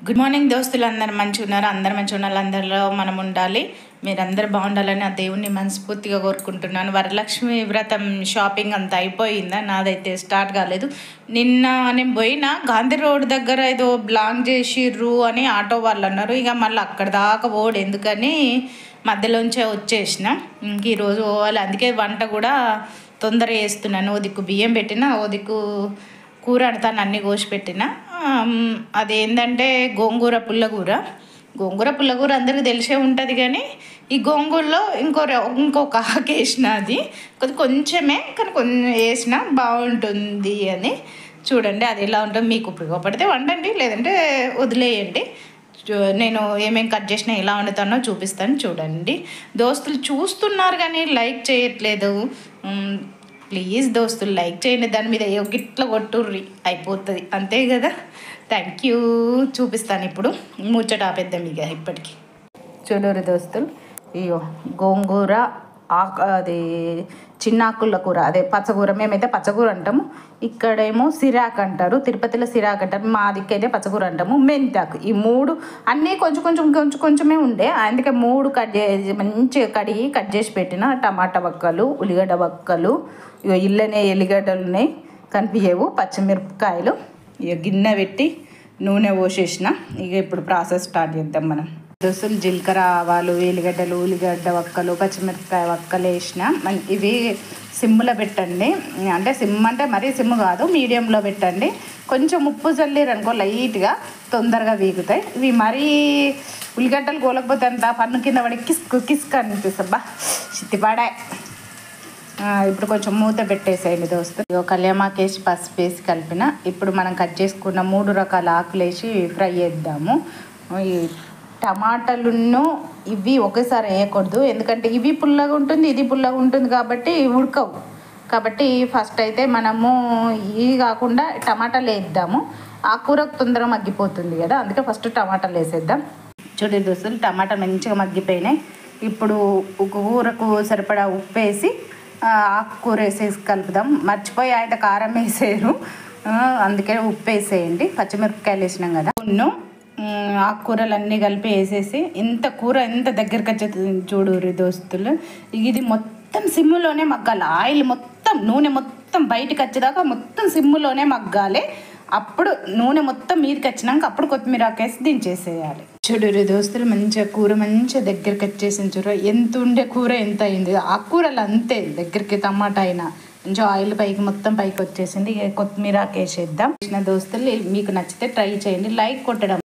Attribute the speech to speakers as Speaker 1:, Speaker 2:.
Speaker 1: Good morning దోస్తులు, అందరు మంచిగా ఉన్నారు. అందరు మంచిగా ఉన్నారు, అందరిలో మనం ఉండాలి. మీరందరూ బాగుండాలని ఆ దేవుణ్ణి మనస్ఫూర్తిగా కోరుకుంటున్నాను. వరలక్ష్మి వ్రతం షాపింగ్ అంతా అయిపోయిందా? నాదైతే స్టార్ట్ కాలేదు. నిన్న నేను పోయినా గాంధీ రోడ్ దగ్గర ఏదో బ్లాంక్ చేసిర్రు అని ఆటో వాళ్ళు అన్నారు. ఇక మళ్ళీ అక్కడ దాకా పోడు ఎందుకని మధ్యలోంచే వచ్చేసిన. ఇంక ఈరోజు పోవాలి, అందుకే వంట కూడా తొందర చేస్తున్నాను. ఓ దిక్కు బియ్యం పెట్టిన, ఓ దిక్కు కూర అడతాను, అన్నీ కోసి పెట్టిన. అదేంటంటే గోంగూర పుల్లగూర అందరికీ తెలిసే ఉంటుంది. కానీ ఈ గోంగూరలో ఇంకొక ఆకు వేసిన, అది కొంచెమే కానీ కొంచెం వేసిన బాగుంటుంది అని. చూడండి అది ఎలా ఉంటుంది, మీకు ఉపయోగపడితే వండండి, లేదంటే వదిలేయండి. నేను ఏమేమి కట్ చేసినా ఎలా వండుతానో చూపిస్తాను, చూడండి. దోస్తులు చూస్తున్నారు కానీ లైక్ చేయట్లేదు. ప్లీజ్ దోస్తులు లైక్ చేయండి, దాని మీద గిట్ల కొట్టుర్రి అయిపోతుంది, అంతే కదా. Thank you. చూపిస్తాను ఇప్పుడు, ముచ్చట ఆపేద్దాం ఇక ఇప్పటికి. చూడరు దోస్తులు, ఇయ్యో గోంగూర అది చిన్నాకుల కూర, అదే పచ్చకూర. మేమైతే పచ్చకూర అంటాము, ఇక్కడేమో సిరాక్ అంటారు, తిరుపతిలో సిరాక్ అంటారు, మా దిక్కైతే పచ్చకూర అంటాము. మెంతాకు, ఈ మూడు అన్నీ కొంచెమే ఉండే, అందుకే మూడు కట్ చేసి మంచిగా కడిగి కట్ చేసి పెట్టిన. టమాటా వక్కలు, ఉల్లిగడ్డ వక్కలు, ఇక ఇళ్ళనే ఎల్లిగడ్డలు ఉన్నాయి కనిపించవు, పచ్చిమిరపకాయలు. ఇక గిన్నె పెట్టి నూనె పోసేసిన. ఇక ఇప్పుడు ప్రాసెస్ స్టార్ట్ చేద్దాం మనం. దోస్తులు జీలకర్ర, ఆవాలు, ఎల్లిగడ్డలు, ఉల్లిగడ్డ వక్కలు, పచ్చిమిరపకాయ వక్కలు వేసిన. ఇవి సిమ్లో పెట్టండి, అంటే సిమ్ అంటే మరీ సిమ్ కాదు, మీడియంలో పెట్టండి. కొంచెం ఉప్పు చల్లిరు అనుకో లైట్గా, తొందరగా వీగుతాయి. ఇవి మరీ ఉల్లిగడ్డలు గోలకపోతే అంత పన్ను కింద పడి కిస్క్ అనిపిస్తుంది, బా చిత్తిపాడా. ఇప్పుడు కొంచెం మూత పెట్టేసేయండి దోస్తులు. కళ్యామాకు వేసి పసుపు వేసి కలిపిన. ఇప్పుడు మనం కట్ చేసుకున్న 3 రకాల ఆకులు వేసి ఫ్రై చేద్దాము. ఈ టమాటాలును ఇవి ఒకేసారి వేయకూడదు, ఎందుకంటే ఇవి పుల్లగా ఉంటుంది, ఇది పుల్లగా ఉంటుంది, కాబట్టి ఉడకవు. కాబట్టి ఫస్ట్ అయితే మనము ఇవి కాకుండా టమాటాలు వేద్దాము. ఆ కూర తొందరగా మగ్గిపోతుంది కదా, అందుకే ఫస్ట్ టమాటాలు వేసేద్దాం. చూడండి దోస్తులు, టమాటా మంచిగా మగ్గిపోయినాయి. ఇప్పుడు కూరకు సరిపడా ఉప్పు వేసి ఆకుకూర వేసేసి కలుపుదాం. మర్చిపోయి ఆయన కారం వేసారు, అందుకే ఉప్పు వేసేయండి. పచ్చిమిరపకాయలు వేసినాం కదా, ఆకుకూరలు అన్నీ కలిపి వేసేసి ఇంత కూర ఎంత దగ్గరికి వచ్చేది చూడు దోస్తులు. ఇది మొత్తం సిమ్ములోనే మగ్గాలి. ఆయిల్ మొత్తం, నూనె మొత్తం బయటకు వచ్చేదాకా మొత్తం సిమ్ములోనే మగ్గాలి. అప్పుడు నూనె మొత్తం మీదకి వచ్చినాక అప్పుడు కొత్తిమీర ఆకేసి దించేసేయాలి. చూడు దోస్తులు, మంచిగా కూర మంచిగా దగ్గరికి వచ్చేసింది. చూడ ఎంత ఉండే కూర ఎంత అయింది. ఆకుకూరలు అంతే దగ్గరికి, టమాటా అయినా మంచిగా ఆయిల్ పైకి మొత్తం పైకి వచ్చేసింది. కొత్తిమీర ఆకేసేద్దాం. దోస్తులు మీకు నచ్చితే ట్రై చేయండి, లైక్ కొట్టడం